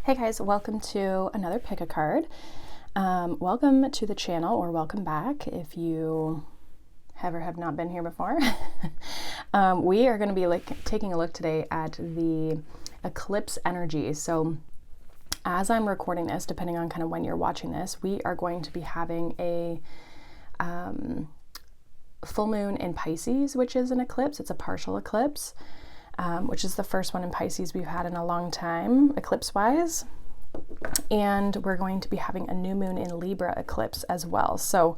Hey guys, welcome to another pick a card. Welcome to the channel, or welcome back if you have not been here before. We are going to be taking a look today at the eclipse energy. So as I'm recording this, depending on kind of when you're watching this, we are going to be having a full moon in Pisces, which is an eclipse. It's a partial eclipse. Which is the first one in Pisces we've had in a long time, eclipse-wise. And we're going to be having a new moon in Libra eclipse as well. So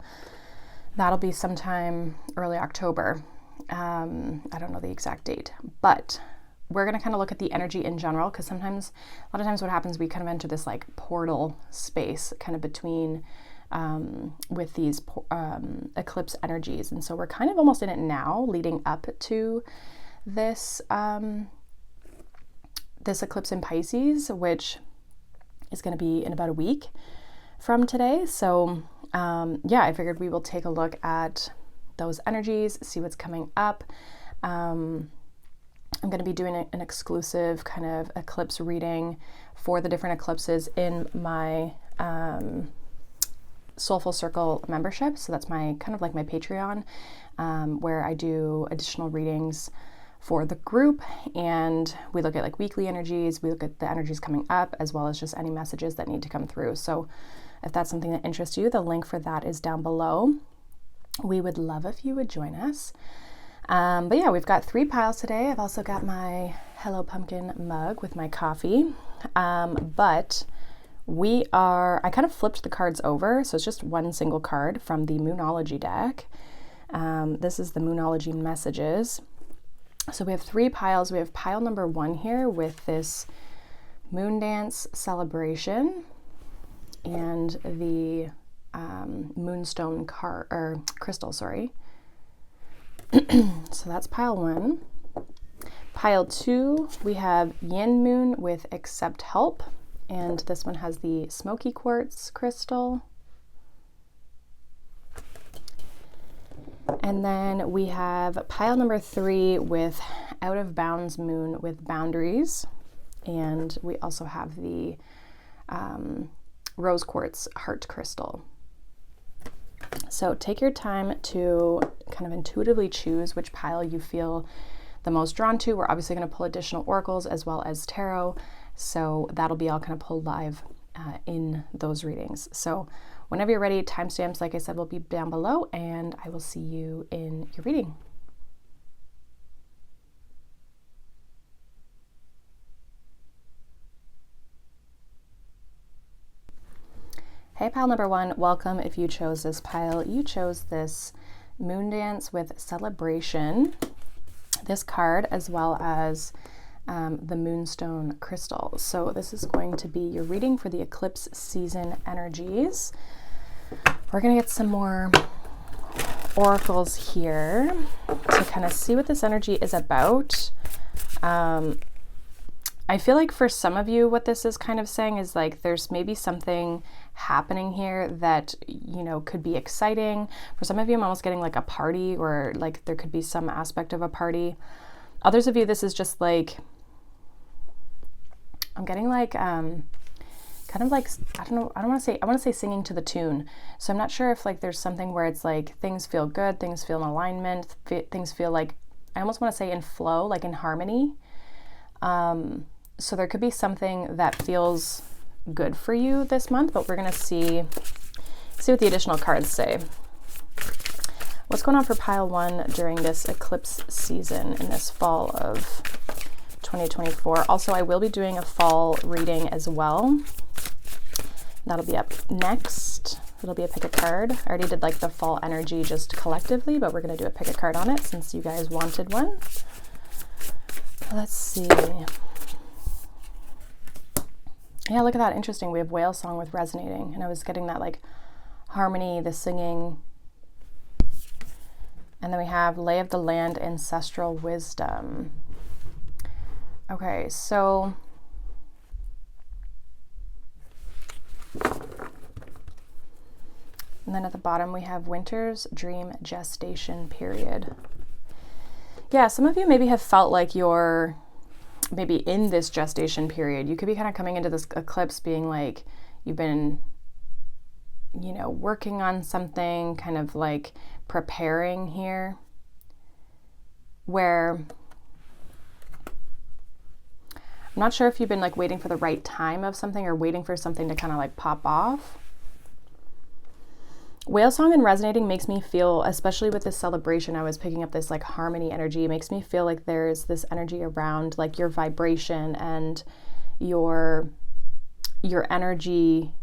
that'll be sometime early October. I don't know the exact date, but we're going to kind of look at the energy in general, because a lot of times what happens, we kind of enter this like portal space kind of between with these eclipse energies. And so we're kind of almost in it now, leading up to this this eclipse in Pisces, which is going to be in about a week from today. So yeah, I figured we will take a look at those energies, see what's coming up. I'm going to be doing an exclusive kind of eclipse reading for the different eclipses in my Soulful Circle membership. So that's my kind of like my Patreon, where I do additional readings for the group, and we look at like weekly energies, we look at the energies coming up, as well as just any messages that need to come through. So if that's something that interests you, the link for that is down below. We would love if you would join us. But yeah, we've got 3 piles today. I've also got my Hello Pumpkin mug with my coffee. But I kind of flipped the cards over, so it's just one single card from the Moonology deck. This is the Moonology messages. So we have 3 piles. We have pile number 1 here with this moon dance celebration and the moonstone crystal, sorry. So that's pile 1. Pile 2, we have yin moon with accept help, and this one has the smoky quartz crystal. And then we have pile number 3 with out of bounds moon with boundaries. And we also have the rose quartz heart crystal. So take your time to kind of intuitively choose which pile you feel the most drawn to. We're obviously going to pull additional oracles as well as tarot. So that'll be all kind of pulled live in those readings. So whenever you're ready, timestamps, like I said, will be down below, and I will see you in your reading. Hey, pile number 1, welcome. If you chose this pile, you chose this moon dance with celebration, this card, as well as the moonstone crystal. So this is going to be your reading for the eclipse season energies. We're going to get some more oracles here to kind of see what this energy is about. I feel like for some of you, what this is kind of saying is like there's maybe something happening here that, you know, could be exciting. For some of you, I'm almost getting like a party, or like there could be some aspect of a party. Others of you, this is just like, I'm getting like, kind of like, I want to say singing to the tune. So I'm not sure if like there's something where it's like things feel good, things feel in alignment, things feel like, I almost want to say in flow, like in harmony. So there could be something that feels good for you this month, but we're going to see what the additional cards say. What's going on for pile 1 during this eclipse season in this fall of 2024. Also, I will be doing a fall reading as well. That'll be up next. It'll be a pick a card. I already did like the fall energy just collectively, but we're going to do a pick a card on it since you guys wanted one. Let's see. Yeah, look at that. Interesting. We have whale song with resonating, and I was getting that like harmony, the singing. And then we have lay of the land, ancestral wisdom. Okay, so and then at the bottom we have winter's dream gestation period. Yeah, some of you maybe have felt like you're maybe in this gestation period, you could be kind of coming into this eclipse being like, you've been, you know, working on something, kind of like preparing here, where I'm not sure if you've been like waiting for the right time of something or waiting for something to kind of like pop off. Whale song and resonating makes me feel, especially with this celebration, I was picking up this like harmony energy. It makes me feel like there's this energy around like your vibration and your energy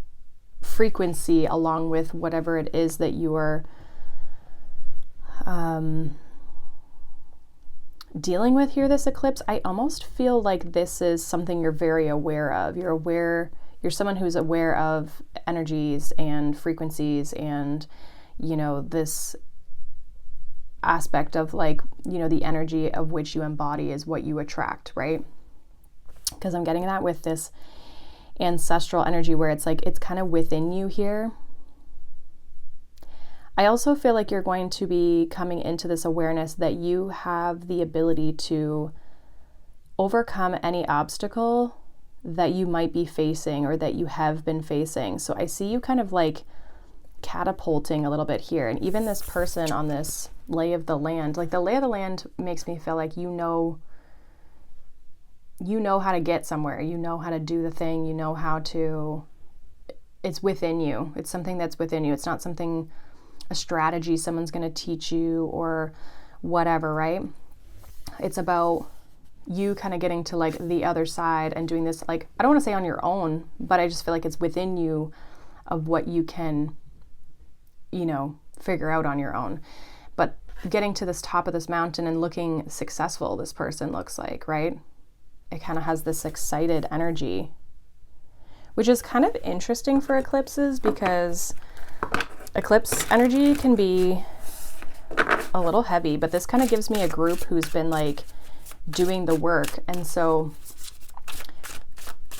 frequency, along with whatever it is that you are dealing with here this eclipse. I almost feel like this is something you're very aware of. You're someone who's aware of energies and frequencies and, you know, this aspect of like, you know, the energy of which you embody is what you attract, right? Because I'm getting that with this ancestral energy where it's like, it's kind of within you here. I also feel like you're going to be coming into this awareness that you have the ability to overcome any obstacle that you might be facing or that you have been facing. So I see you kind of like catapulting a little bit here. And even this person on this lay of the land, like the lay of the land makes me feel like you know how to get somewhere, you know how to do the thing, you know how to, it's within you. It's something that's within you. It's not something, a strategy someone's going to teach you or whatever, right? It's about you kind of getting to like the other side and doing this, like, I don't want to say on your own, but I just feel like it's within you of what you can, you know, figure out on your own. But getting to this top of this mountain and looking successful, this person looks like, right? It kind of has this excited energy, which is kind of interesting for eclipses because eclipse energy can be a little heavy, but this kind of gives me a group who's been like doing the work. And so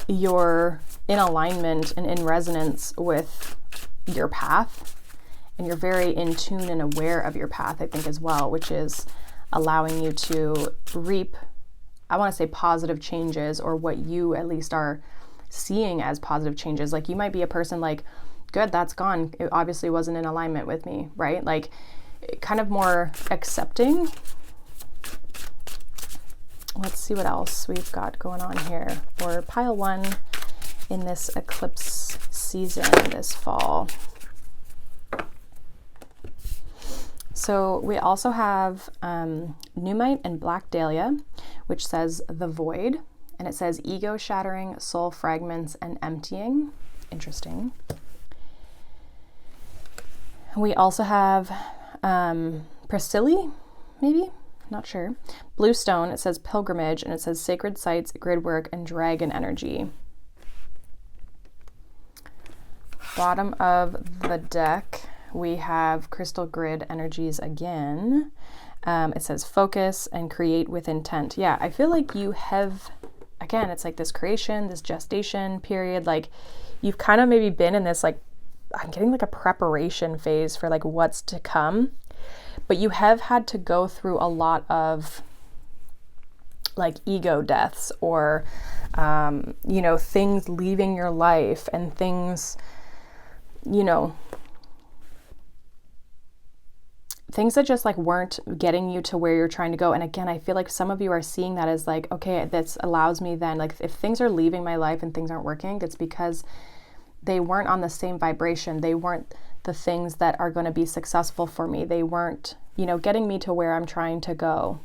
you're in alignment and in resonance with your path, and you're very in tune and aware of your path, I think, as well, which is allowing you to reap, I want to say positive changes, or what you at least are seeing as positive changes. Like you might be a person like, good, that's gone. It obviously wasn't in alignment with me, right? Like kind of more accepting. Let's see what else we've got going on here for pile one in this eclipse season this fall. So we also have Numite and Black Dahlia, which says the void, and it says ego shattering, soul fragments, and emptying. Interesting. We also have Priscilla, maybe? Not sure. Bluestone, it says pilgrimage, and it says sacred sites, grid work, and dragon energy. Bottom of the deck, we have crystal grid energies again. It says focus and create with intent. Yeah, I feel like you have, again, it's like this creation, this gestation period, like you've kind of maybe been in this, like, I'm getting like a preparation phase for like what's to come. But you have had to go through a lot of like ego deaths or, you know, things leaving your life and things, you know, things that just like weren't getting you to where you're trying to go. And again, I feel like some of you are seeing that as like, okay, this allows me then, like if things are leaving my life and things aren't working, it's because they weren't on the same vibration. They weren't the things that are going to be successful for me. They weren't, you know, getting me to where I'm trying to go.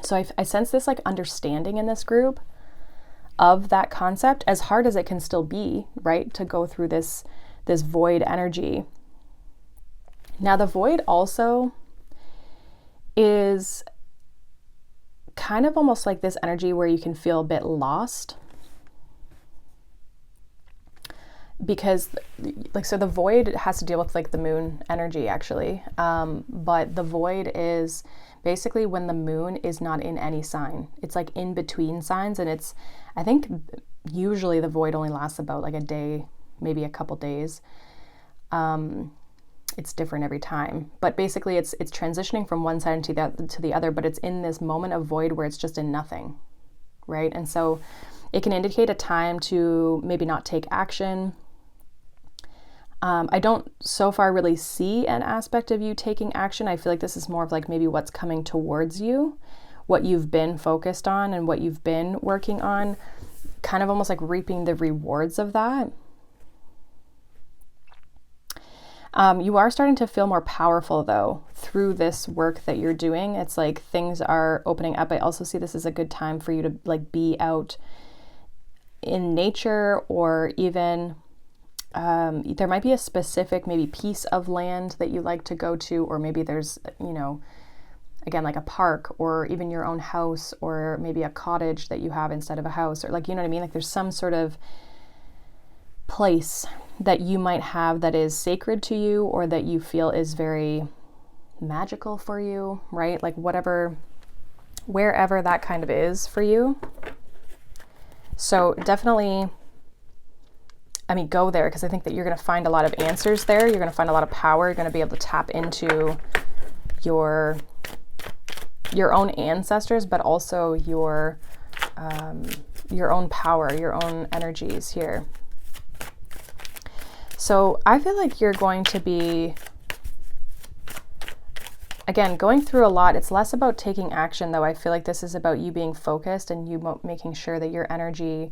So I sense this like understanding in this group of that concept, as hard as it can still be, right? To go through this void energy. Now the void also is kind of almost like this energy where you can feel a bit lost. Because like, so the void has to deal with like the moon energy actually. But the void is basically when the moon is not in any sign. It's like in between signs. And it's, I think usually the void only lasts about like a day, maybe a couple days. It's different every time, but basically it's transitioning from one side to the other, but it's in this moment of void where it's just in nothing, right? And so it can indicate a time to maybe not take action. I don't so far really see an aspect of you taking action. I feel like this is more of like maybe what's coming towards you, what you've been focused on and what you've been working on, kind of almost like reaping the rewards of that. You are starting to feel more powerful though through this work that you're doing. It's like things are opening up. I also see this as a good time for you to like be out in nature, or even there might be a specific maybe piece of land that you like to go to, or maybe there's, you know, again, like a park, or even your own house, or maybe a cottage that you have instead of a house, or like, you know what I mean? Like there's some sort of place that you might have that is sacred to you, or that you feel is very magical for you, right? Like whatever, wherever that kind of is for you. So definitely, I mean, go there, because I think that you're going to find a lot of answers there. You're going to find a lot of power. You're going to be able to tap into your own ancestors, but also your own power, your own energies here. So I feel like you're going to be, again, going through a lot. It's less about taking action, though. I feel like this is about you being focused and you making sure that your energy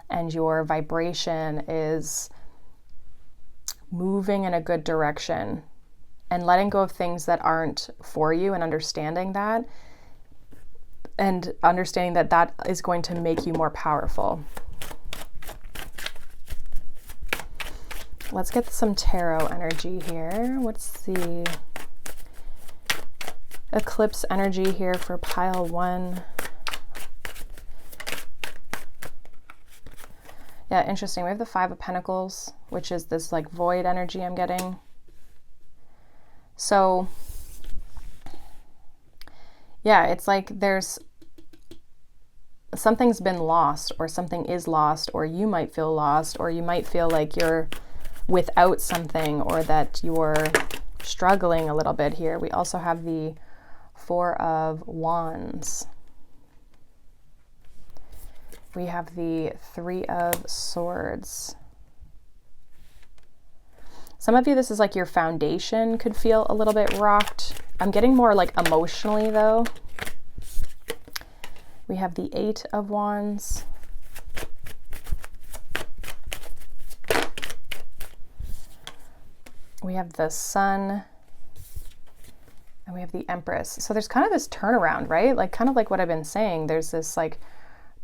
and your vibration is moving in a good direction, and letting go of things that aren't for you, and understanding that that is going to make you more powerful. Let's get some tarot energy here. What's the eclipse energy here for pile 1? Yeah, interesting. We have the 5 of Pentacles, which is this like void energy I'm getting. So yeah, it's like there's something's been lost, or something is lost, or you might feel lost, or you might feel like you're without something, or that you're struggling a little bit here. We also have the 4 of Wands. We have the 3 of Swords. Some of you, this is like your foundation could feel a little bit rocked. I'm getting more like emotionally though. We have the 8 of Wands. We have the Sun. And we have the Empress. So there's kind of this turnaround, right? Like kind of like what I've been saying. There's this like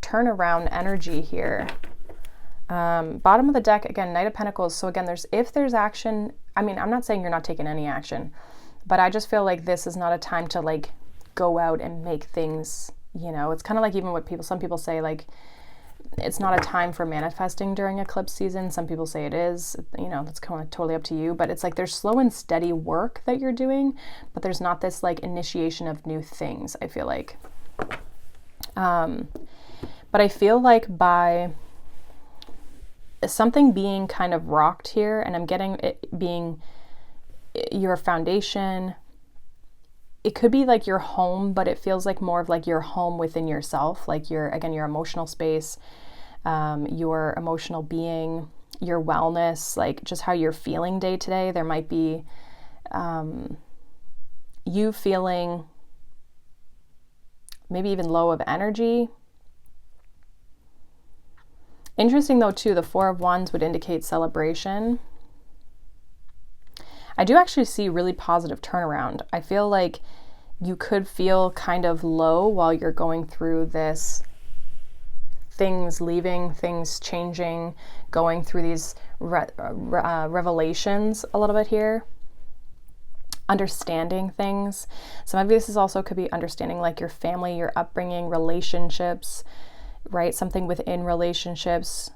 turnaround energy here. Bottom of the deck, again, Knight of Pentacles. So again, if there's action, I mean, I'm not saying you're not taking any action, but I just feel like this is not a time to like go out and make things, you know, it's kind of like even what some people say, like, it's not a time for manifesting during eclipse season. Some people say it is, you know, that's kind of totally up to you, but it's like there's slow and steady work that you're doing, but there's not this like initiation of new things, I feel like. But I feel like by something being kind of rocked here, and I'm getting it being your foundation, it could be like your home, but it feels like more of like your home within yourself, like your emotional space, your emotional being, your wellness, like just how you're feeling day to day. There might be you feeling maybe even low of energy. Interesting though too, the 4 of Wands would indicate celebration. I do actually see really positive turnaround. I feel like you could feel kind of low while you're going through this, things leaving, things changing, going through these revelations a little bit here. Understanding things. Some of this is also could be understanding like your family, your upbringing, relationships, right? Something within relationships,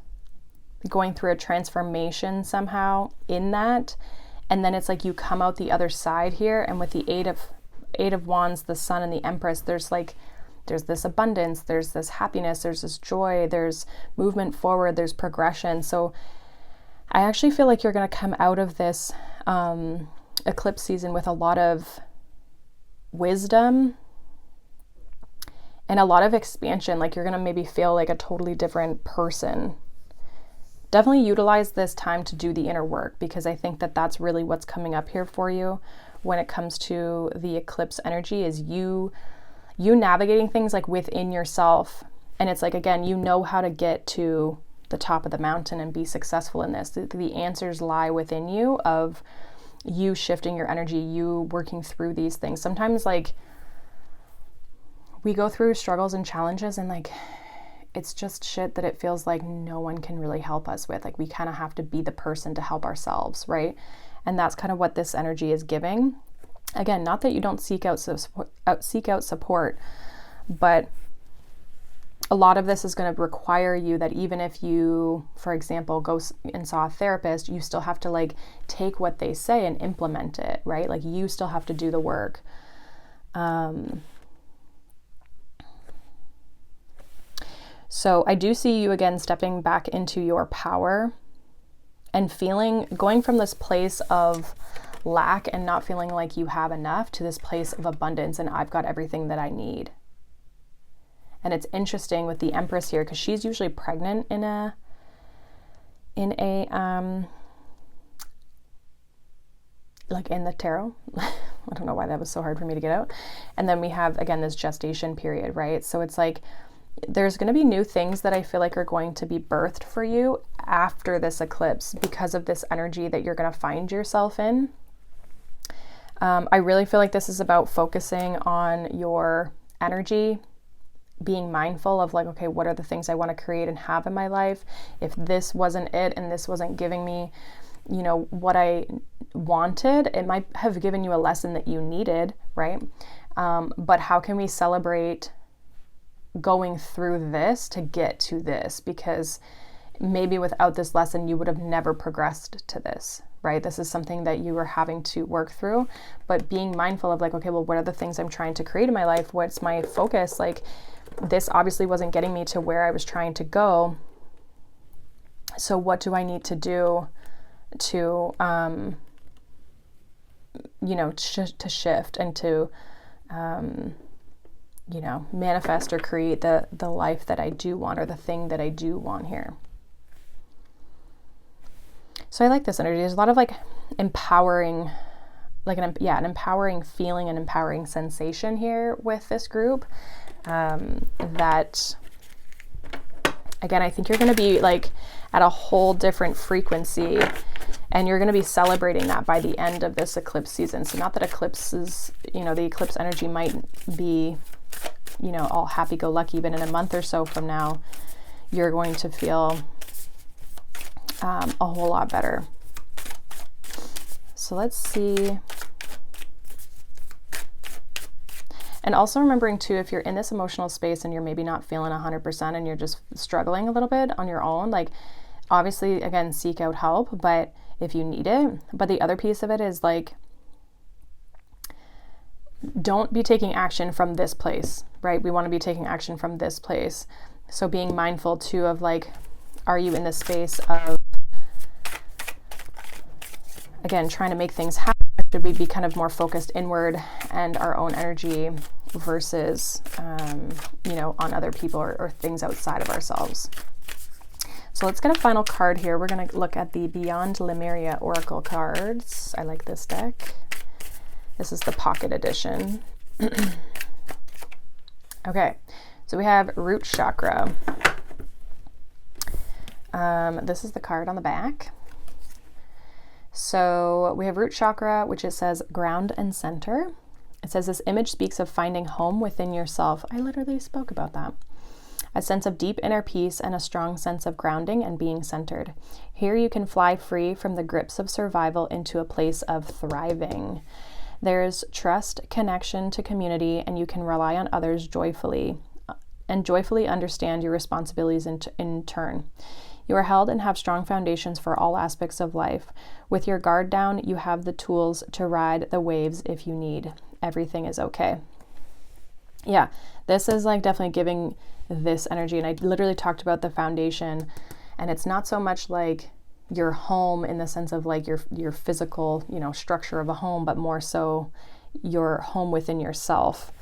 going through a transformation somehow in that. And then it's like you come out the other side here, and with the 8 of Wands, the Sun and the Empress, there's this abundance, there's this happiness, there's this joy, there's movement forward, there's progression. So I actually feel like you're going to come out of this eclipse season with a lot of wisdom and a lot of expansion. Like you're going to maybe feel like a totally different person. Definitely utilize this time to do the inner work, because I think that that's really what's coming up here for you when it comes to the eclipse energy, is you navigating things like within yourself. And it's like, again, you know how to get to the top of the mountain and be successful in this. The answers lie within you, of you shifting your energy, you working through these things. Sometimes like we go through struggles and challenges, and like it's just shit that it feels like no one can really help us with. Like we kind of have to be the person to help ourselves, right? And that's kind of what this energy is giving. Again, not that you don't seek out support, but a lot of this is going to require you that even if you, for example, go and saw a therapist, you still have to like take what they say and implement it, right? Like you still have to do the work. So I do see you again stepping back into your power and going from this place of lack and not feeling like you have enough to this place of abundance and I've got everything that I need. And it's interesting with the Empress here, because she's usually pregnant in a like in the tarot. I don't know why that was so hard for me to get out. And then we have, again, this gestation period, right? So it's like, there's going to be new things that I feel like are going to be birthed for you after this eclipse because of this energy that you're going to find yourself in. I really feel like this is about focusing on your energy, being mindful of like, okay, what are the things I want to create and have in my life? If this wasn't it and this wasn't giving me, you know, what I wanted, it might have given you a lesson that you needed, right? But how can we celebrate going through this to get to this? Because maybe without this lesson, you would have never progressed to this, right? This is something that you are having to work through, but being mindful of like, okay, well, what are the things I'm trying to create in my life? What's my focus? Like, this obviously wasn't getting me to where I was trying to go. So what do I need to do to, you know, to shift and to, you know, manifest or create the life that I do want, or the thing that I do want here. So I like this energy. There's a lot of like empowering, like an empowering feeling and empowering sensation here with this group. That, again, I think you're going to be like at a whole different frequency, and you're going to be celebrating that by the end of this eclipse season. So not that eclipses, you know, the eclipse energy might be, you know, all happy-go-lucky, but in a month or so from now, you're going to feel a whole lot better. So let's see. And also remembering too, if you're in this emotional space and you're maybe not feeling 100% and you're just struggling a little bit on your own, like obviously, again, seek out help, but if you need it. But the other piece of it is like, don't be taking action from this place, right? We want to be taking action from this place. So being mindful too of like, are you in this space of, again, trying to make things happen? Should we be kind of more focused inward and our own energy versus, you know, on other people or things outside of ourselves? So let's get a final card here. We're going to look at the Beyond Lemuria Oracle cards. I like this deck. This is the pocket edition. Okay, so we have Root Chakra. This is the card on the back. So we have Root Chakra, which it says ground and center. It says this image speaks of finding home within yourself. I literally spoke about that. A sense of deep inner peace and a strong sense of grounding and being centered. Here you can fly free from the grips of survival into a place of thriving. There's trust, connection to community, and you can rely on others joyfully understand your responsibilities in turn. You are held and have strong foundations for all aspects of life. With your guard down, you have the tools to ride the waves if you need. Everything is okay. Yeah, this is like definitely giving this energy. And I literally talked about the foundation, and it's not so much like your home in the sense of like your physical, you know, structure of a home, but more so your home within yourself.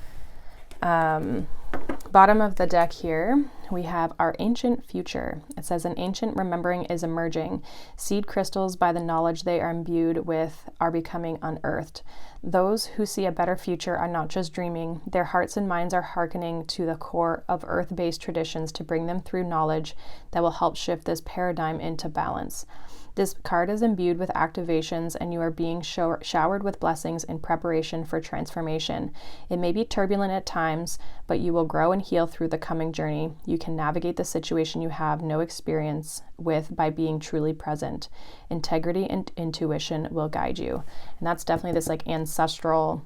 Bottom of the deck here, we have our ancient future. It says an ancient remembering is emerging. Seed crystals, by the knowledge they are imbued with, are becoming unearthed. Those who see a better future are not just dreaming. Their hearts and minds are hearkening to the core of earth-based traditions to bring them through knowledge that will help shift this paradigm into balance. This card is imbued with activations, and you are being showered with blessings in preparation for transformation. It may be turbulent at times, but you will grow and heal through the coming journey. You can navigate the situation you have no experience with by being truly present. Integrity and intuition will guide you. And that's definitely this like ancestral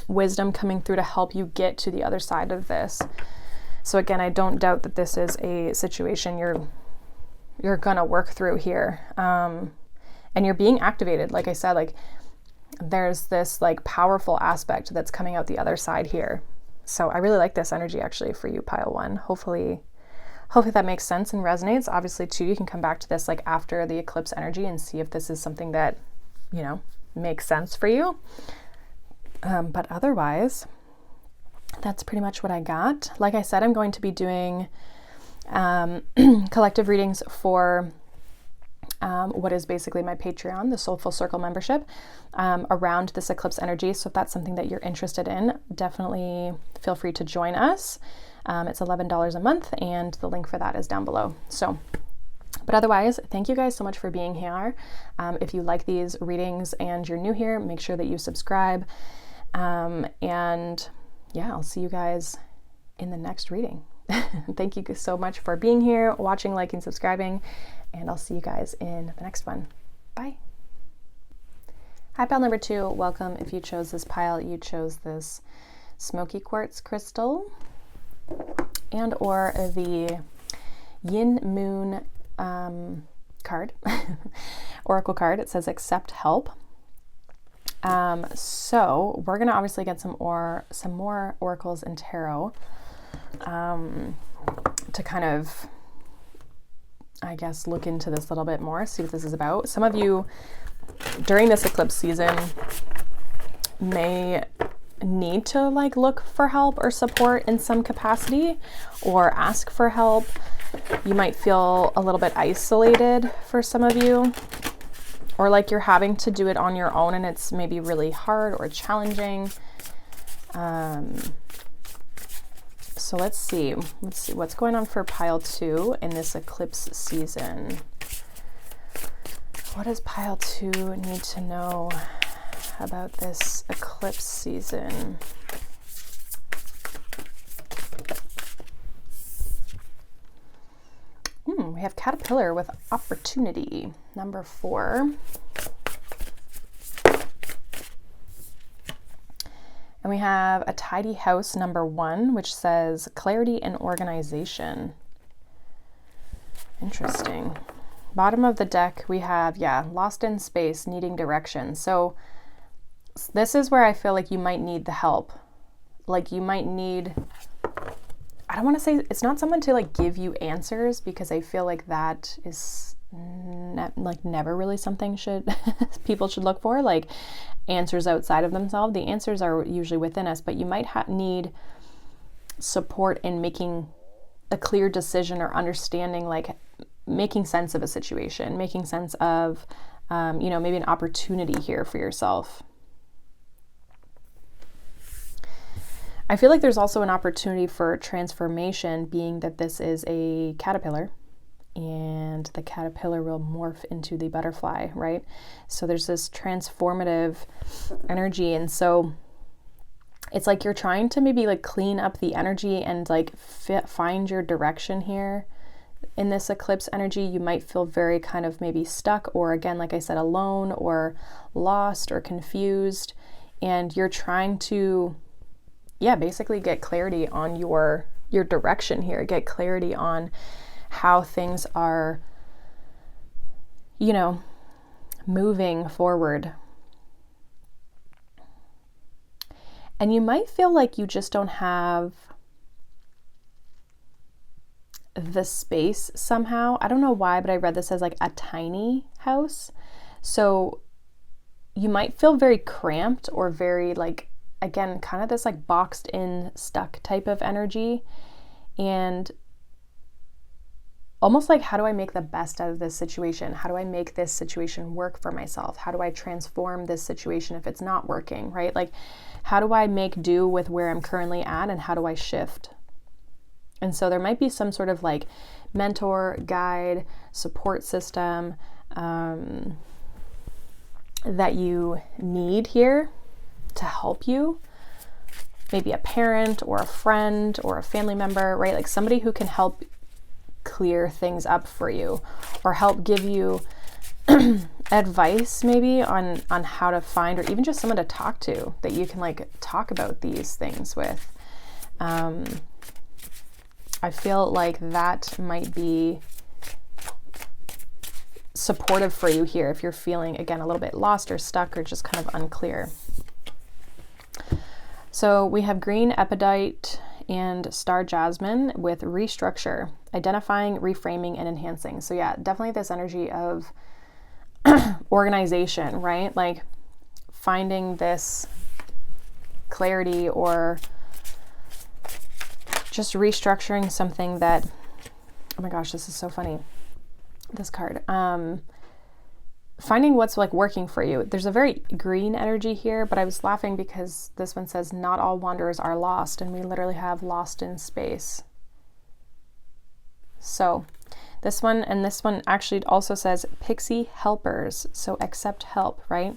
wisdom coming through to help you get to the other side of this. So again, I don't doubt that this is a situation you're gonna work through here, and you're being activated. Like I said, like there's this like powerful aspect that's coming out the other side here. So I really like this energy actually for you, pile one. Hopefully that makes sense and resonates. Obviously too, you can come back to this like after the eclipse energy and see if this is something that, you know, makes sense for you. But otherwise, that's pretty much what I got. Like I said, I'm going to be doing collective readings for what is basically my Patreon, the Soulful Circle membership, around this eclipse energy. So if that's something that you're interested in, definitely feel free to join us. It's $11 a month, and the link for that is down below. So, but otherwise, thank you guys so much for being here. If you like these readings and you're new here, make sure that you subscribe. And yeah, I'll see you guys in the next reading. Thank you so much for being here, watching, liking, subscribing, and I'll see you guys in the next one. Bye. Hi, pile number 2. Welcome. If you chose this pile, you chose this smoky quartz crystal and or the Yin Moon card, oracle card. It says accept help. So we're gonna obviously get some more oracles and tarot to kind of, I guess, look into this a little bit more, see what this is about. Some of you during this eclipse season may need to like look for help or support in some capacity or ask for help. You might feel a little bit isolated for some of you, or like you're having to do it on your own and it's maybe really hard or challenging. So let's see what's going on for pile 2 in this eclipse season. What does pile 2 need to know about this eclipse season? We have caterpillar with opportunity, number 4. And we have a tidy house, number 1, which says clarity and organization. Interesting. Bottom of the deck, we have, lost in space, needing direction. So this is where I feel like you might need the help. Like you might need, I don't want to say, it's not someone to like give you answers, because I feel like that is never really something people should look for, like answers outside of themselves. The answers are usually within us, but you might need support in making a clear decision or understanding, like making sense of a situation, making sense of, maybe an opportunity here for yourself. I feel like there's also an opportunity for transformation, being that this is a caterpillar and the caterpillar will morph into the butterfly, right? So there's this transformative energy. And so it's like you're trying to maybe like clean up the energy and like find your direction here. In this eclipse energy, you might feel very kind of maybe stuck, or again, like I said, alone or lost or confused. And you're trying to, basically get clarity on your direction here, get clarity on how things are, moving forward. And you might feel like you just don't have the space somehow. I don't know why, but I read this as like a tiny house. So you might feel very cramped or very like again, kind of this like boxed in, stuck type of energy. And almost like, how do I make the best out of this situation? How do I make this situation work for myself? How do I transform this situation if it's not working, right? Like, how do I make do with where I'm currently at, and how do I shift? And so there might be some sort of like mentor, guide, support system that you need here to help you. Maybe a parent or a friend or a family member, right? Like somebody who can help clear things up for you, or help give you advice maybe on how to find, or even just someone to talk to that you can like talk about these things with. I feel like that might be supportive for you here if you're feeling, again, a little bit lost or stuck or just kind of unclear. So we have green epidite and star jasmine with restructure, identifying, reframing, and enhancing. So yeah, definitely this energy of organization, right? Like finding this clarity, or just restructuring something that, oh my gosh, this is so funny, this card. Finding what's like working for you. There's a very green energy here, but I was laughing because this one says not all wanderers are lost, and we literally have lost in space. So this one, and this one actually also says pixie helpers, so accept help, right?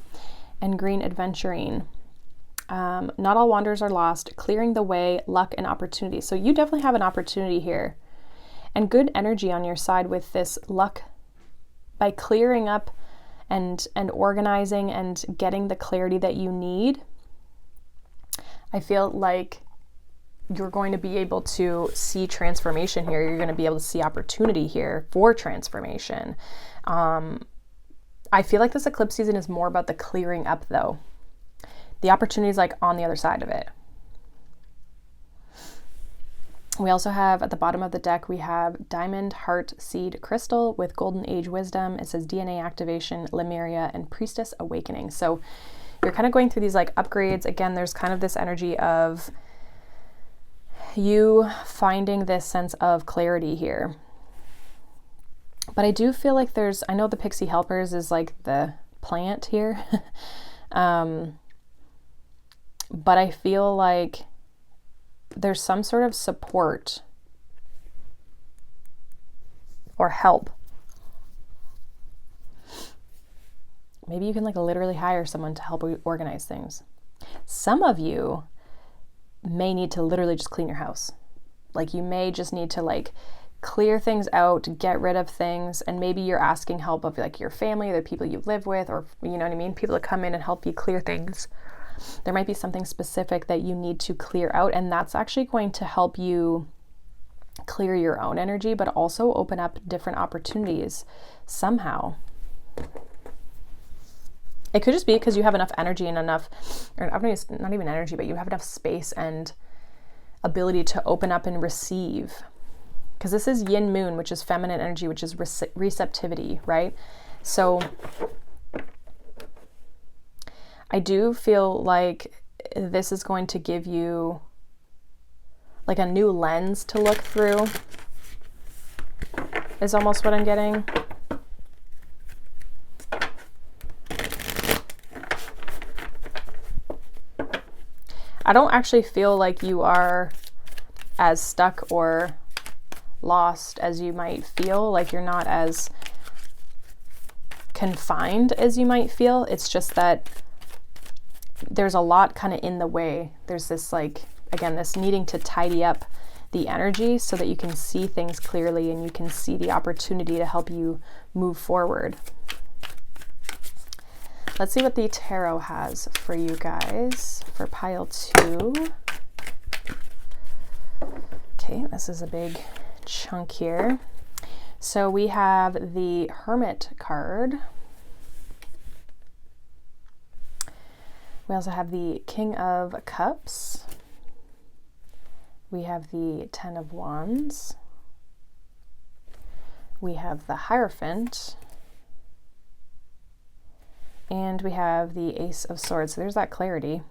And green adventuring. Not all wanderers are lost, clearing the way, luck, and opportunity. So you definitely have an opportunity here, and good energy on your side with this luck by clearing up and organizing and getting the clarity that you need. I feel like you're going to be able to see transformation here. You're going to be able to see opportunity here for transformation. I feel like this eclipse season is more about the clearing up though. The opportunity is like on the other side of it. We also have at the bottom of the deck, we have Diamond Heart Seed Crystal with Golden Age Wisdom. It says DNA Activation, Lemuria, and Priestess Awakening. So you're kind of going through these like upgrades. Again, there's kind of this energy of you finding this sense of clarity here. But I do feel like I know the Pixie Helpers is like the plant here. But I feel like there's some sort of support or help. Maybe you can like literally hire someone to help you organize things. Some of you may need to literally just clean your house. Like you may just need to like clear things out, get rid of things, and maybe you're asking help of like your family, the people you live with, or you know what I mean, people to come in and help you clear things. There might be something specific that you need to clear out, and that's actually going to help you clear your own energy, but also open up different opportunities somehow. It could just be because you have enough energy and enough, or not even energy, but you have enough space and ability to open up and receive. Because this is yin moon, which is feminine energy, which is receptivity, right? So I do feel like this is going to give you like a new lens to look through, is almost what I'm getting. I don't actually feel like you are as stuck or lost as you might feel. Like you're not as confined as you might feel. It's just that there's a lot kind of in the way. There's this like, again, this needing to tidy up the energy so that you can see things clearly and you can see the opportunity to help you move forward. Let's see what the tarot has for you guys for pile 2. Okay, this is a big chunk here. So we have the Hermit card. We also have the King of Cups. We have the Ten of Wands. We have the Hierophant. And we have the Ace of Swords. So there's that clarity.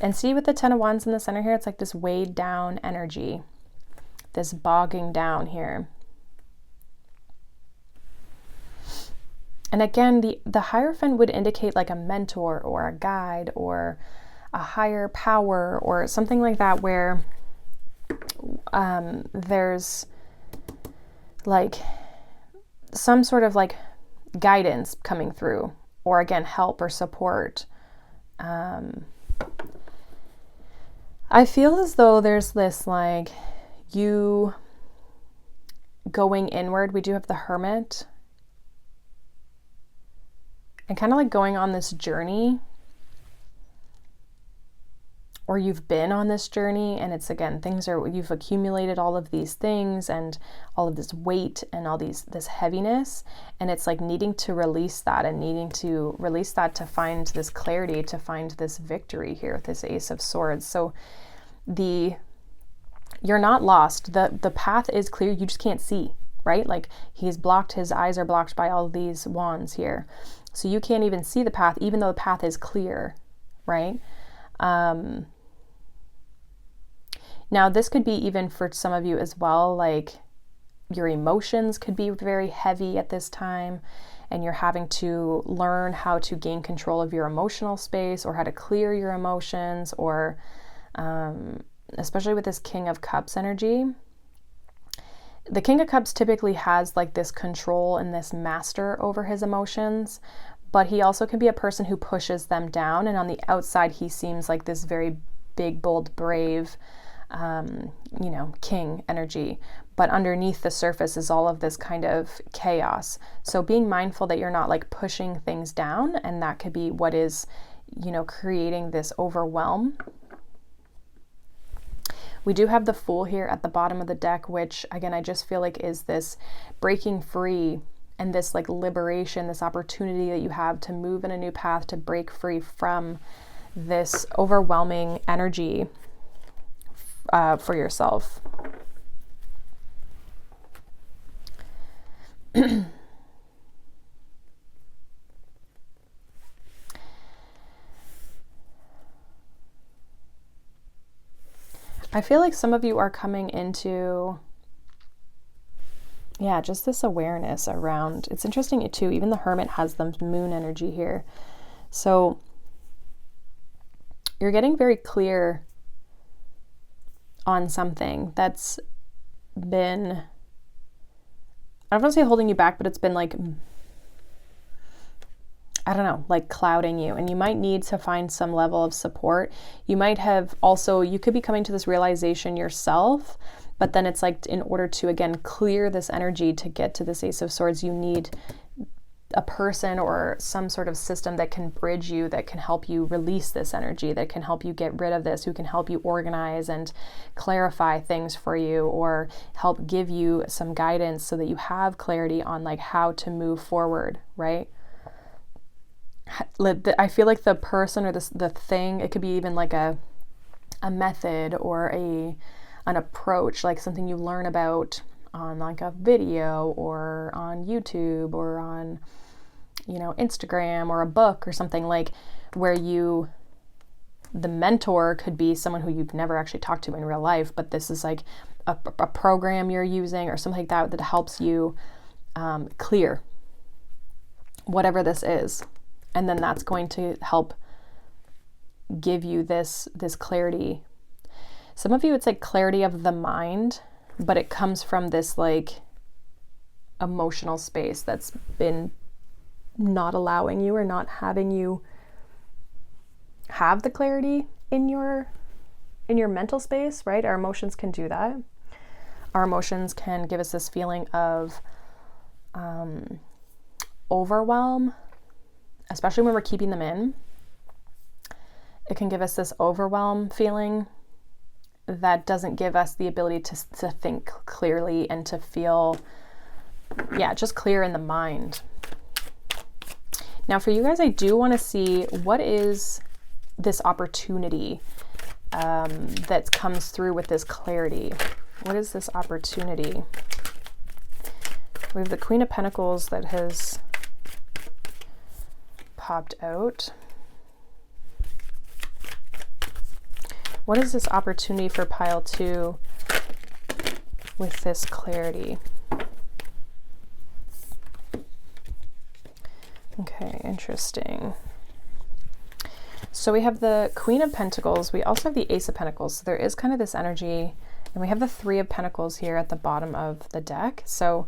And see with the Ten of Wands in the center here, it's like this weighed down energy, this bogging down here. And again, the Hierophant would indicate like a mentor or a guide or a higher power or something like that, where there's like some sort of like guidance coming through, or again, help or support. I feel as though there's this like you going inward. We do have the Hermit, and kind of like going on this journey, or you've been on this journey, and it's again, you've accumulated all of these things and all of this weight and all this heaviness, and it's like needing to release that to find this clarity, to find this victory here with this Ace of Swords. So you're not lost. The path is clear. You just can't see, right? Like his eyes are blocked by all these wands here. So you can't even see the path, even though the path is clear, right? Now this could be even for some of you as well, like your emotions could be very heavy at this time, and you're having to learn how to gain control of your emotional space, or how to clear your emotions, or especially with this King of Cups energy. The King of Cups typically has like this control and this master over his emotions, but he also can be a person who pushes them down, and on the outside he seems like this very big, bold, brave, king energy, but underneath the surface is all of this kind of chaos. So being mindful that you're not like pushing things down, and that could be what is, creating this overwhelm. We do have the Fool here at the bottom of the deck, which again, I just feel like is this breaking free and this like liberation, this opportunity that you have to move in a new path, to break free from this overwhelming energy for yourself. I feel like some of you are coming into, just this awareness around, it's interesting too, even the Hermit has the Moon energy here. So you're getting very clear on something that's been, I don't want to say holding you back, but it's been like, I don't know, like clouding you, and you might need to find some level of support. You might have also, you could be coming to this realization yourself, but then it's like, in order to, again, clear this energy to get to this Ace of Swords, you need a person or some sort of system that can bridge you, that can help you release this energy, that can help you get rid of this, who can help you organize and clarify things for you, or help give you some guidance so that you have clarity on like how to move forward, right? I feel like the person or the thing, it could be even like a method or an approach, like something you learn about on like a video or on YouTube or on, Instagram, or a book or something, like where the mentor could be someone who you've never actually talked to in real life, but this is like a program you're using or something like that helps you clear whatever this is. And then that's going to help give you this clarity. Some of you, it's like clarity of the mind, but it comes from this like emotional space that's been not allowing you or not having you have the clarity in your mental space, right? Our emotions can do that. Our emotions can give us this feeling of overwhelm, especially when we're keeping them in. It can give us this overwhelm feeling that doesn't give us the ability to think clearly and to feel, just clear in the mind. Now for you guys, I do want to see, what is this opportunity that comes through with this clarity? What is this opportunity? We have the Queen of Pentacles that has popped out. What is this opportunity for pile 2 with this clarity? Okay, interesting. So we have the Queen of Pentacles. We also have the Ace of Pentacles. So there is kind of this energy, and we have the Three of Pentacles here at the bottom of the deck. So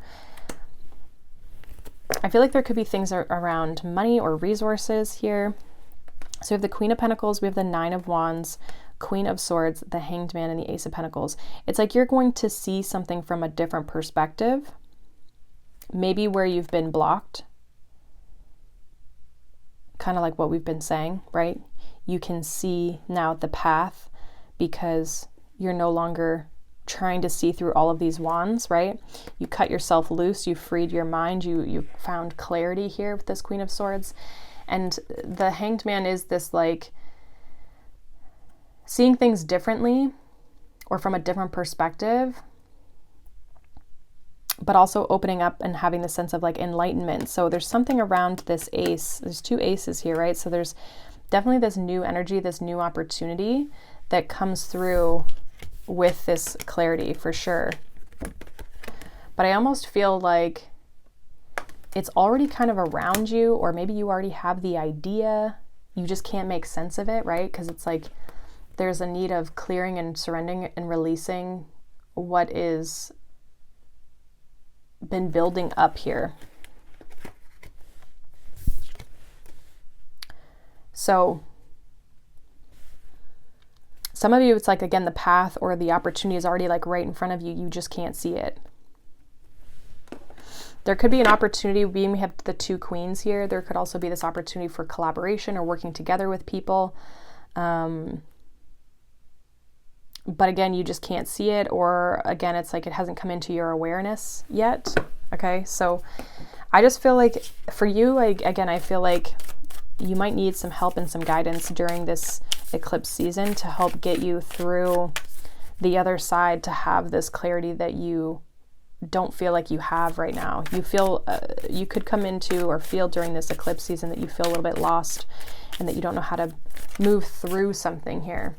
I feel like there could be things around money or resources here. So we have the Queen of Pentacles, we have the Nine of Wands, Queen of Swords, the Hanged Man, and the Ace of Pentacles. It's like you're going to see something from a different perspective, maybe where you've been blocked, kind of like what we've been saying, right? You can see now the path because you're no longer trying to see through all of these wands, right? You cut yourself loose, you freed your mind, you found clarity here with this Queen of Swords. And the Hanged Man is this like seeing things differently or from a different perspective, but also opening up and having the sense of like enlightenment. So there's something around this ace. There's 2 aces here, right? So there's definitely this new energy, this new opportunity that comes through with this clarity for sure. But I almost feel like it's already kind of around you, or maybe you already have the idea, you just can't make sense of it, right? Because it's like there's a need of clearing and surrendering and releasing what is been building up here. So some of you, it's like, again, the path or the opportunity is already like right in front of you. You just can't see it. There could be an opportunity, we have the 2 queens here. There could also be this opportunity for collaboration or working together with people. But again, you just can't see it, or again, it's like it hasn't come into your awareness yet. Okay, so I just feel like for you, again, I feel like you might need some help and some guidance during this eclipse season to help get you through the other side, to have this clarity that you don't feel like you have right now. You feel you could come into or feel during this eclipse season that you feel a little bit lost and that you don't know how to move through something here.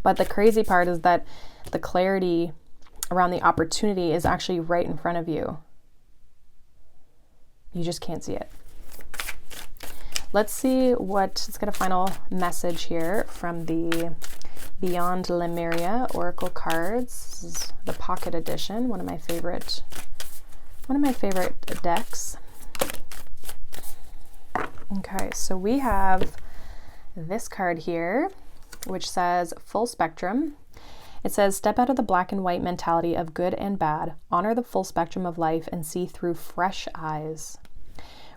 But the crazy part is that the clarity around the opportunity is actually right in front of you. You just can't see it. Let's see let's get a final message here from the Beyond Lemuria Oracle cards. This is the Pocket Edition, one of my favorite decks. Okay, so we have this card here, which says Full Spectrum. It says, step out of the black and white mentality of good and bad, honor the full spectrum of life, and see through fresh eyes.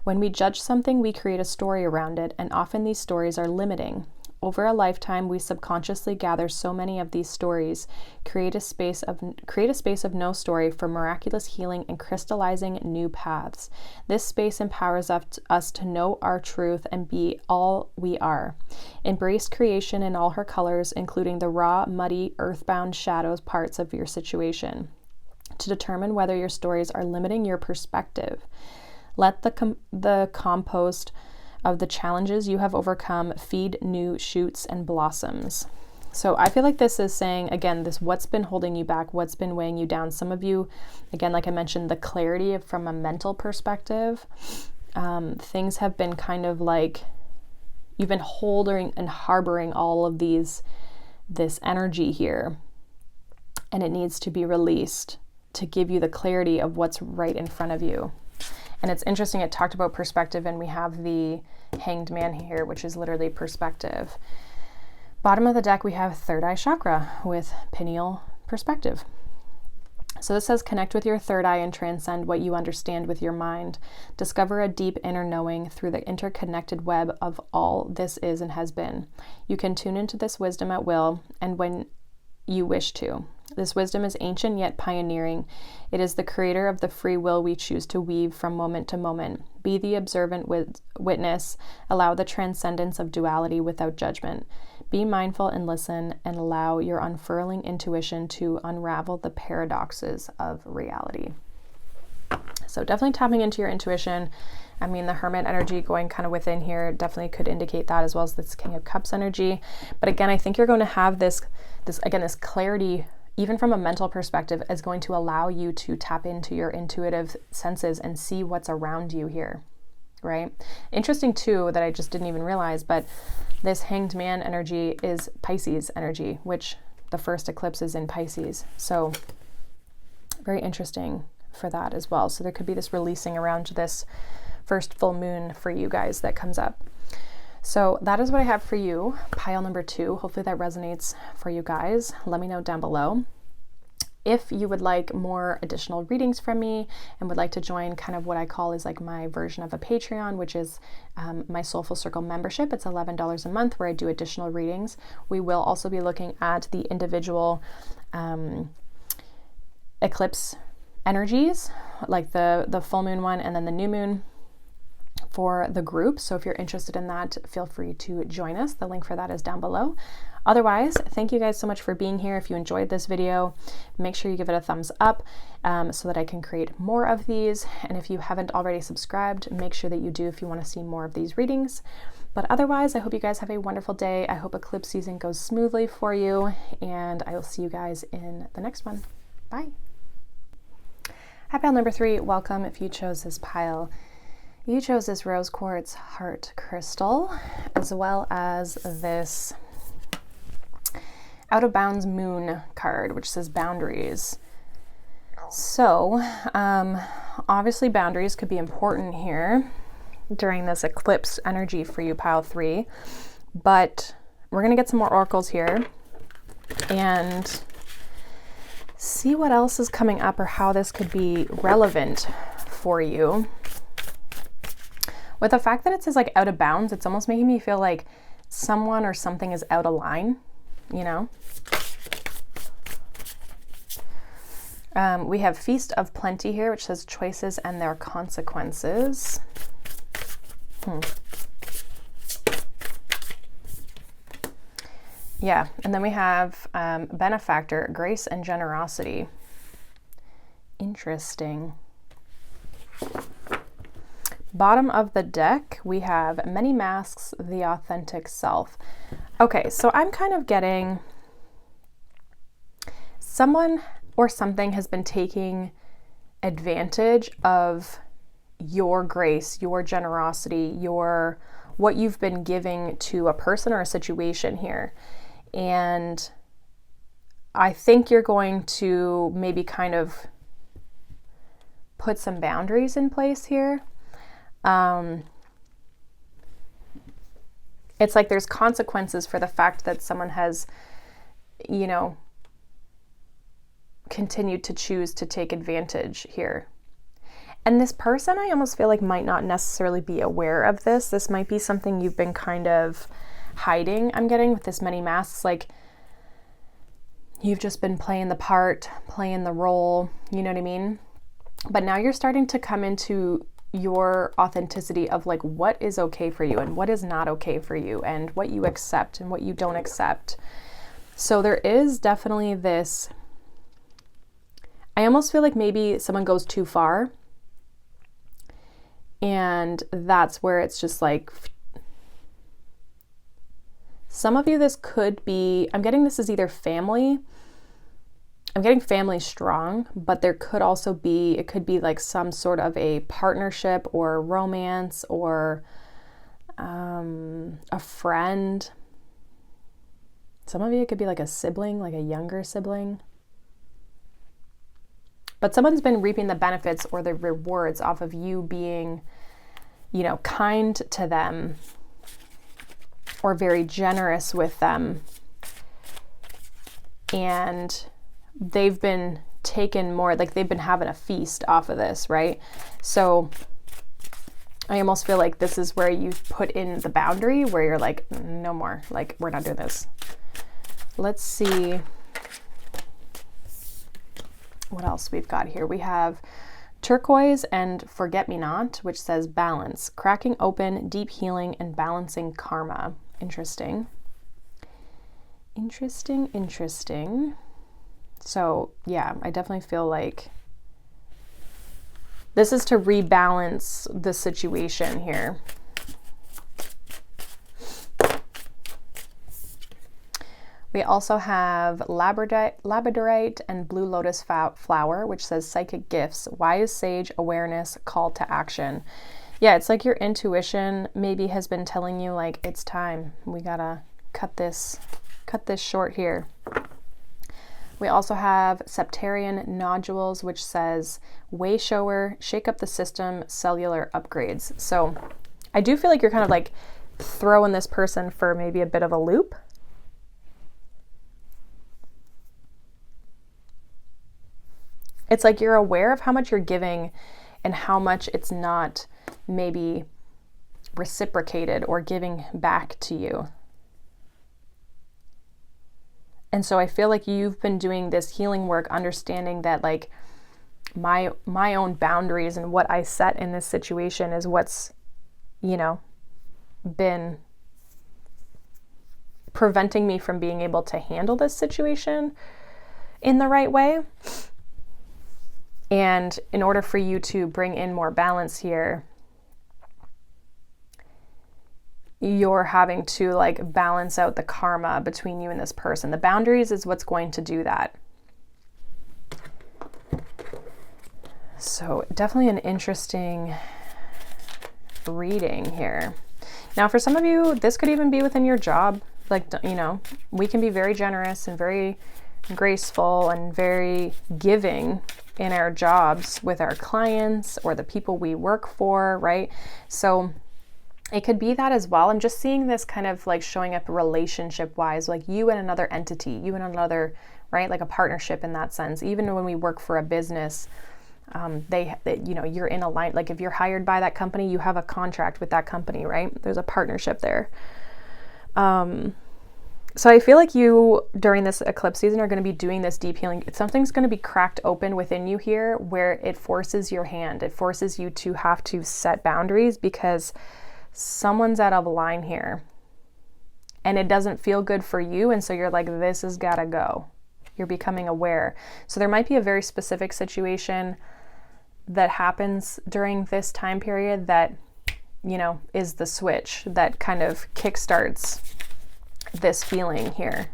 When we judge something, we create a story around it, and often these stories are limiting. Over a lifetime, we subconsciously gather so many of these stories, create a space of no story for miraculous healing and crystallizing new paths. This space empowers us to know our truth and be all we are. Embrace creation in all her colors, including the raw, muddy, earthbound shadows parts of your situation, to determine whether your stories are limiting your perspective. Let the compost of the challenges you have overcome feed new shoots and blossoms. So I feel like this is saying, again, this what's been holding you back, what's been weighing you down. Some of you, again, like I mentioned, the clarity from a mental perspective, things have been kind of like you've been holding and harboring all of this energy here, and it needs to be released to give you the clarity of what's right in front of you. And it's interesting, it talked about perspective, and we have the Hanged Man here, which is literally perspective. Bottom of the deck, we have third eye chakra with pineal perspective. So this says, connect with your third eye and transcend what you understand with your mind. Discover a deep inner knowing through the interconnected web of all this is and has been. You can tune into this wisdom at will and when you wish to. This wisdom is ancient yet pioneering. It is the creator of the free will we choose to weave from moment to moment. Be the observant witness. Allow the transcendence of duality without judgment. Be mindful and listen, and allow your unfurling intuition to unravel the paradoxes of reality. So definitely tapping into your intuition. I mean, the Hermit energy going kind of within here definitely could indicate that, as well as this King of Cups energy. But again, I think you're going to have this clarity, even from a mental perspective, is going to allow you to tap into your intuitive senses and see what's around you here, right? Interesting too, that I just didn't even realize, but this Hanged Man energy is Pisces energy, which the first eclipse is in Pisces. So very interesting for that as well. So there could be this releasing around this first full moon for you guys that comes up. So that is what I have for you, pile number 2. Hopefully that resonates for you guys. Let me know down below. If you would like more additional readings from me and would like to join kind of what I call is like my version of a Patreon, which is my Soulful Circle membership. It's $11 a month where I do additional readings. We will also be looking at the individual eclipse energies, like the full moon one and then the new moon for the group. So if you're interested in that, feel free to join us. The link for that is down below. Otherwise, thank you guys so much for being here. If you enjoyed this video, make sure you give it a thumbs up so that I can create more of these. And if you haven't already subscribed, make sure that you do if you want to see more of these readings. But otherwise, I hope you guys have a wonderful day. I hope eclipse season goes smoothly for you, and I will see you guys in the next one. Bye. Hi, pile number 3. Welcome. If you chose this pile, you chose this rose quartz heart crystal, as well as this Out of Bounds Moon card, which says boundaries. So obviously boundaries could be important here during this eclipse energy for you, pile 3, but we're going to get some more oracles here and see what else is coming up or how this could be relevant for you. With the fact that it says like out of bounds, it's almost making me feel like someone or something is out of line, you know? We have Feast of Plenty here, which says choices and their consequences. Yeah, and then we have Benefactor, grace and generosity. Interesting. Bottom of the deck, we have Many Masks, the Authentic Self. Okay, so I'm kind of getting someone or something has been taking advantage of your grace, your generosity, what you've been giving to a person or a situation here. And I think you're going to maybe kind of put some boundaries in place here. It's like there's consequences for the fact that someone has, you know, continued to choose to take advantage here. And this person, I almost feel like might not necessarily be aware of this. This might be something you've been kind of hiding, I'm getting, with this Many Masks. Like you've just been playing the part, playing the role, you know what I mean? But now you're starting to come into your authenticity of like what is okay for you and what is not okay for you and what you accept and what you don't accept. So there is definitely this, I almost feel like maybe someone goes too far, and that's where it's just like, some of you, this could be, I'm getting this is either family, I'm getting family strong, but there could also be, it could be like some sort of a partnership or romance or a friend. Some of you, it could be like a sibling, like a younger sibling. But someone's been reaping the benefits or the rewards off of you being, you know, kind to them or very generous with them. And they've been taken more, like they've been having a feast off of this, right? So I almost feel like this is where you put in the boundary where you're like, no more, like we're not doing this. Let's see what else we've got here. We have Turquoise and Forget Me Not, which says balance, cracking open, deep healing, and balancing karma. Interesting. Interesting. So yeah, I definitely feel like This is to rebalance the situation here. We also have labradorite and blue lotus flower, which says psychic gifts, wise sage awareness, call to action. Yeah, it's like your intuition maybe has been telling you like, it's time. We gotta cut this short here. We also have septarian nodules, which says way shower, shake up the system, cellular upgrades. So I do feel like you're kind of like throwing this person for maybe a bit of a loop. It's like you're aware of how much you're giving and how much it's not maybe reciprocated or giving back to you. And so I feel like you've been doing this healing work, understanding that like my own boundaries and what I set in this situation is what's, you know, been preventing me from being able to handle this situation in the right way. And in order for you to bring in more balance here, you're having to like balance out the karma between you and this person. The boundaries is what's going to do that. So definitely an interesting reading here. Now, for some of you, this could even be within your job. Like, you know, we can be very generous and very graceful and very giving in our jobs with our clients or the people we work for, right? So it could be that as well. I'm just seeing this kind of like showing up relationship wise, like you and another entity, you and another, right? Like a partnership in that sense. Even when we work for a business, they you know, you're in a line, like if you're hired by that company, you have a contract with that company, right? There's a partnership there. So I feel like you, during this eclipse season, are going to be doing this deep healing. Something's going to be cracked open within you here where it forces your hand. It forces you to have to set boundaries because someone's out of line here. And it doesn't feel good for you. And so you're like, this has got to go. You're becoming aware. So there might be a very specific situation that happens during this time period that, you know, is the switch that kind of kickstarts this feeling here.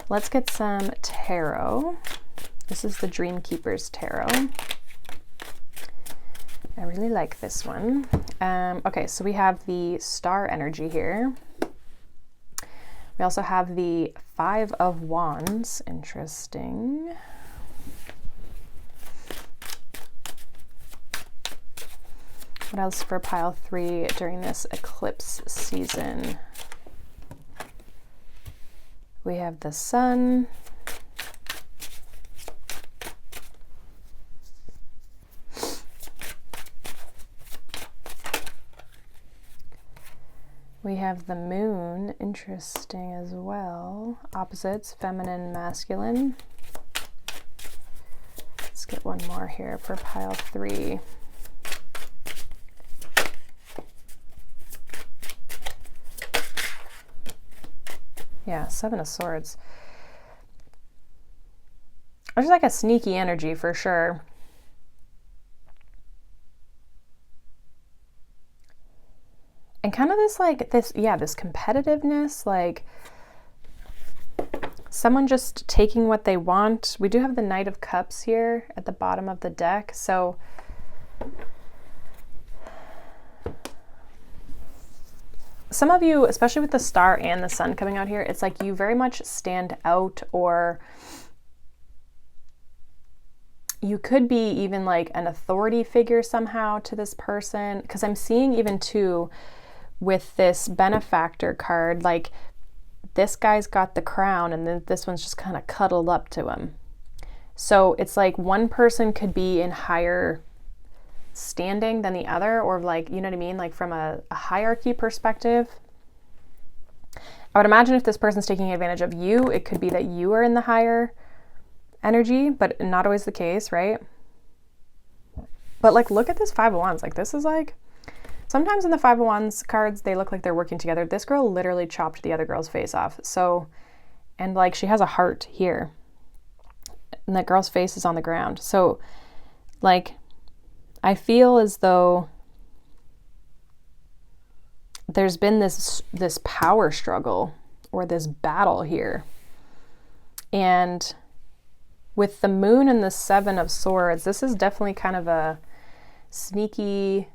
Let's get some tarot. This is the Dream Keepers Tarot. I really like this one. Okay, so we have the star energy here. We also have the Five of Wands. Interesting. What else for pile 3 during this eclipse season? We have the Sun. We have the Moon, interesting as well. Opposites, feminine, masculine. Let's get one more here for pile 3. Yeah, Seven of Swords. There's like a sneaky energy for sure. And kind of this like this, yeah, this competitiveness, like someone just taking what they want. We do have the Knight of Cups here at the bottom of the deck. So some of you, especially with the star and the sun coming out here, it's like you very much stand out, or you could be even like an authority figure somehow to this person. Because I'm seeing even too with this benefactor card, like this guy's got the crown and then this one's just kind of cuddled up to him. So it's like one person could be in higher standing than the other, or like, you know what I mean? Like from a hierarchy perspective. I would imagine if this person's taking advantage of you, it could be that you are in the higher energy, but not always the case, right? But like, look at this Five of Wands. Like this is like, sometimes in the Five of Wands cards, they look like they're working together. This girl literally chopped the other girl's face off. So, and like she has a heart here. And that girl's face is on the ground. So, like, I feel as though there's been this power struggle or this battle here. And with the moon and the 7 of swords, this is definitely kind of a sneaky,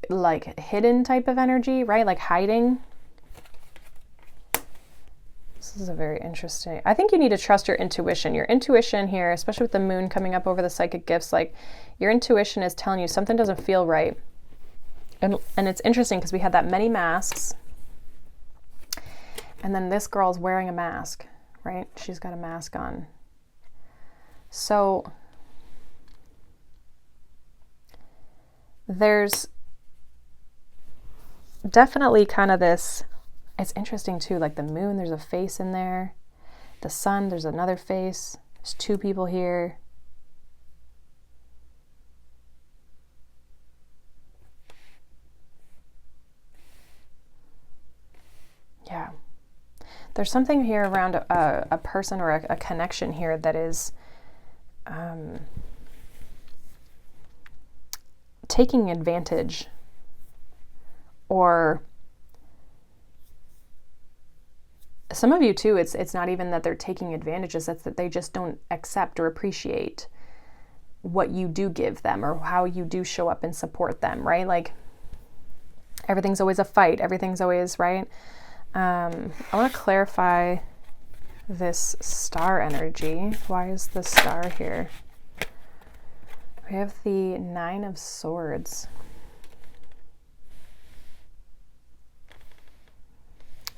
like hidden type of energy, right? Like hiding. This is a very interesting, I think you need to trust your intuition. Your intuition here, especially with the moon coming up over the psychic gifts, like your intuition is telling you something doesn't feel right. And it's interesting because we had that many masks. And then this girl's wearing a mask, right? She's got a mask on. So there's definitely kind of this, it's interesting too, like the moon, there's a face in there. The sun, there's another face. There's 2 people here. Yeah. There's something here around a person or a connection here that is taking advantage, or some of you too, it's not even that they're taking advantage, it's that they just don't accept or appreciate what you do give them or how you do show up and support them, right? Like everything's always a fight, everything's always, right? I want to clarify this star energy. Why is the star here? We have the 9 of Swords.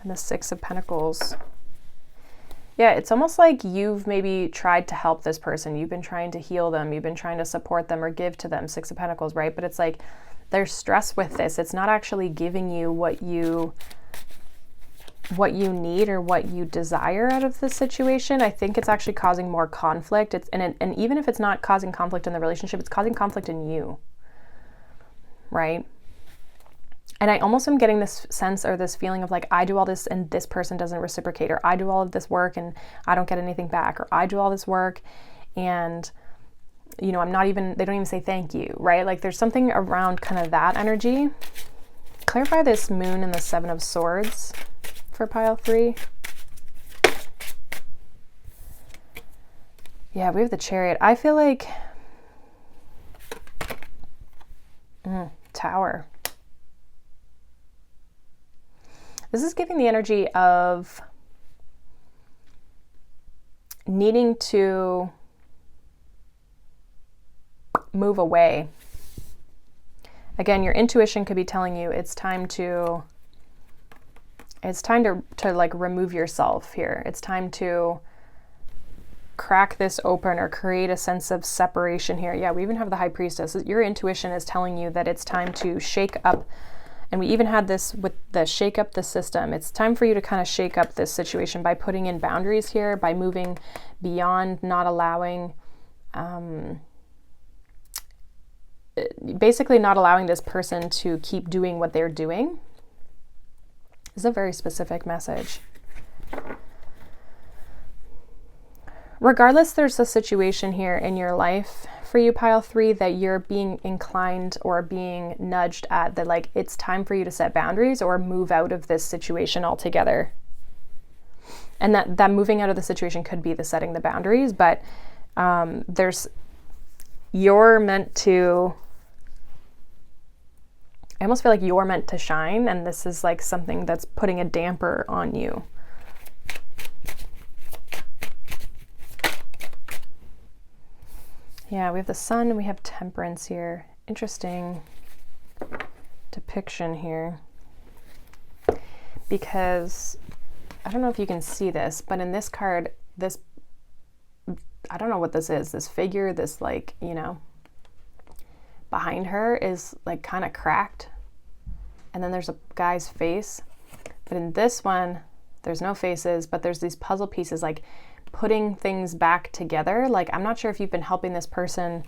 And the 6 of Pentacles. Yeah, it's almost like you've maybe tried to help this person. You've been trying to heal them. You've been trying to support them or give to them. 6 of Pentacles, right? But it's like there's stress with this. It's not actually giving you what you need or what you desire out of the situation. I think it's actually causing more conflict. And even if it's not causing conflict in the relationship, it's causing conflict in you, right? And I almost am getting this sense or this feeling of like, I do all this and this person doesn't reciprocate, or I do all of this work and I don't get anything back, or I do all this work and, you know, they don't even say thank you, right? Like there's something around kind of that energy. Clarify this moon and the 7 of Swords for pile 3. Yeah, we have the Chariot. I feel like Tower. This is giving the energy of needing to move away. Again, your intuition could be telling you it's time to like remove yourself here. It's time to crack this open or create a sense of separation here. Yeah, we even have the High Priestess. Your intuition is telling you that it's time to shake up. And we even had this with the shake up the system. It's time for you to kind of shake up this situation by putting in boundaries here, by moving beyond not allowing, basically not allowing this person to keep doing what they're doing. This is a very specific message. Regardless, there's a situation here in your life for you, pile 3, that you're being inclined or being nudged at, that like it's time for you to set boundaries or move out of this situation altogether. And that moving out of the situation could be the setting the boundaries, but you're meant to, I almost feel like you're meant to shine, and this is like something that's putting a damper on you. Yeah, we have the Sun and we have Temperance here. Interesting depiction here. Because, I don't know if you can see this, but in this card, I don't know what this is. This figure, this like, you know, behind her is like kind of cracked. And then there's a guy's face. But in this one, there's no faces, but there's these puzzle pieces like putting things back together. Like, I'm not sure if you've been helping this person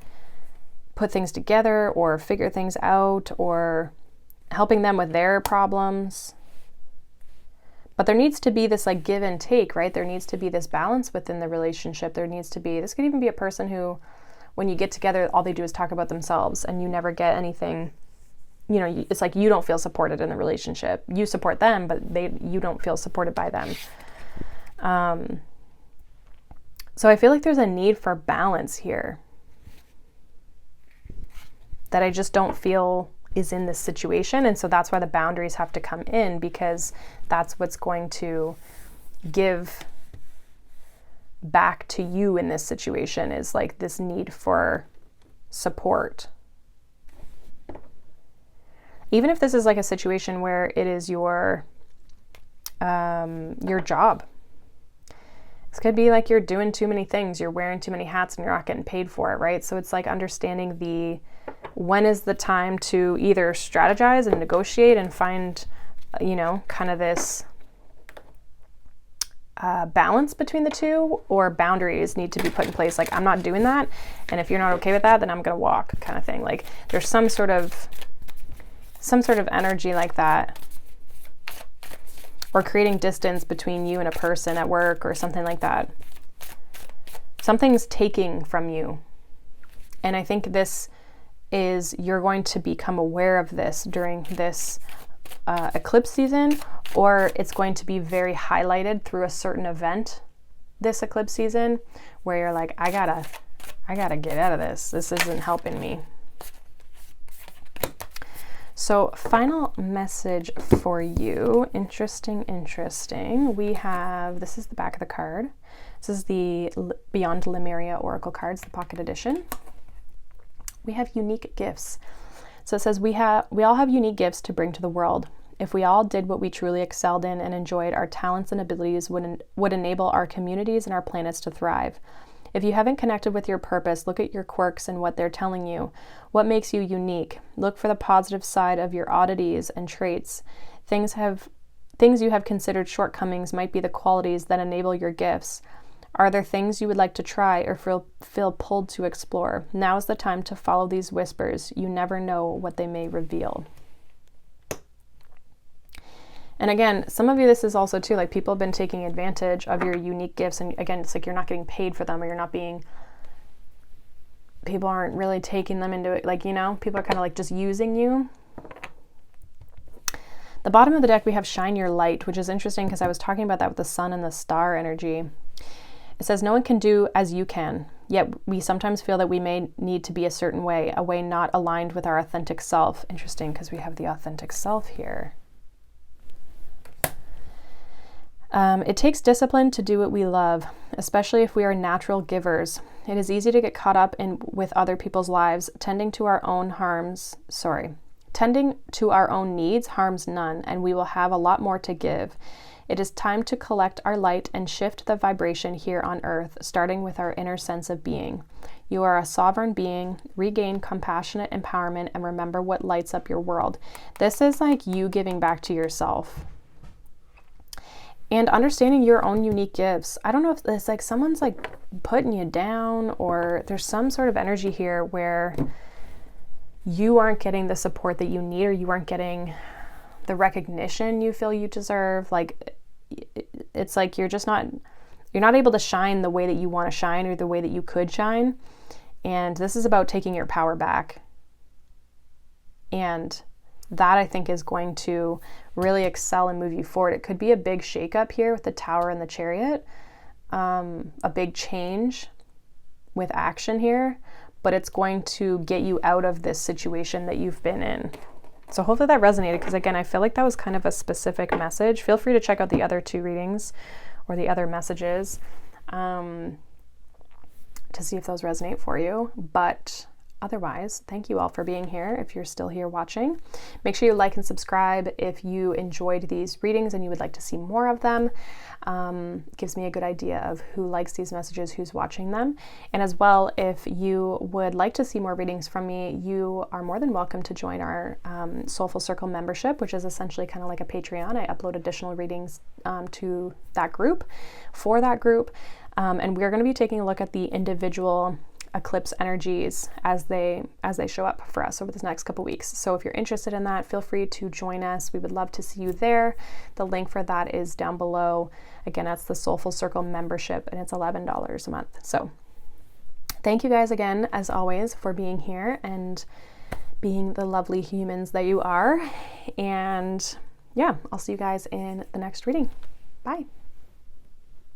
put things together or figure things out or helping them with their problems. But there needs to be this like give and take, right? There needs to be this balance within the relationship. There needs to be, this could even be a person who, when you get together, all they do is talk about themselves and you never get anything, you know, it's like you don't feel supported in the relationship. You support them, but you don't feel supported by them. So I feel like there's a need for balance here that I just don't feel is in this situation. And so that's why the boundaries have to come in, because that's what's going to give back to you in this situation, is like this need for support. Even if this is like a situation where it is your job. This could be like you're doing too many things, you're wearing too many hats and you're not getting paid for it, right? So it's like understanding when is the time to either strategize and negotiate and find, you know, kind of this balance between the two, or boundaries need to be put in place. Like, I'm not doing that. And if you're not okay with that, then I'm going to walk, kind of thing. Like there's some sort of energy like that, or creating distance between you and a person at work or something like that. Something's taking from you. And I think you're going to become aware of this during this eclipse season, or it's going to be very highlighted through a certain event this eclipse season, where you're like, I gotta get out of this. This isn't helping me. So final message for you. Interesting. We have, this is the back of the card. This is the Beyond Lemuria Oracle cards, the pocket edition. We have unique gifts. So it says we all have unique gifts to bring to the world. If we all did what we truly excelled in and enjoyed, our talents and abilities would enable our communities and our planets to thrive. If you haven't connected with your purpose, look at your quirks and what they're telling you. What makes you unique? Look for the positive side of your oddities and traits. Things you have considered shortcomings might be the qualities that enable your gifts. Are there things you would like to try or feel pulled to explore? Now is the time to follow these whispers. You never know what they may reveal. And again, some of you, this is also too, like people have been taking advantage of your unique gifts. And again, it's like you're not getting paid for them, or people aren't really taking them into it. Like, you know, people are kind of like just using you. The bottom of the deck, we have Shine Your Light, which is interesting because I was talking about that with the sun and the star energy. It says, no one can do as you can, yet we sometimes feel that we may need to be a certain way, a way not aligned with our authentic self. Interesting, because we have the authentic self here. It takes discipline to do what we love, especially if we are natural givers. It is easy to get caught up with other people's lives. Tending to our own needs harms none, and we will have a lot more to give. It is time to collect our light and shift the vibration here on earth, starting with our inner sense of being. You are a sovereign being. Regain compassionate empowerment and remember what lights up your world. This is like you giving back to yourself. And understanding your own unique gifts. I don't know if it's like someone's like putting you down, or there's some sort of energy here where you aren't getting the support that you need, or you aren't getting the recognition you feel you deserve. Like it's like you're not able to shine the way that you want to shine, or the way that you could shine. And this is about taking your power back. And that, I think, is going to really excel and move you forward. It could be a big shakeup here with the Tower and the Chariot, a big change with action here, but it's going to get you out of this situation that you've been in. So hopefully that resonated, because again, I feel like that was kind of a specific message. Feel free to check out the other two readings or the other messages to see if those resonate for you. But otherwise, thank you all for being here. If you're still here watching, make sure you like and subscribe if you enjoyed these readings and you would like to see more of them. Gives me a good idea of who likes these messages, who's watching them. And as well, if you would like to see more readings from me, you are more than welcome to join our Soulful Circle membership, which is essentially kind of like a Patreon. I upload additional readings to that group, for that group. And we're going to be taking a look at the individual eclipse energies as they show up for us over the next couple weeks. So if you're interested in that, feel free to join us. We would love to see you there. The link for that is down below. Again, that's the Soulful Circle membership, and it's $11 a month. So thank you guys again, as always, for being here and being the lovely humans that you are. And yeah, I'll see you guys in the next reading. Bye.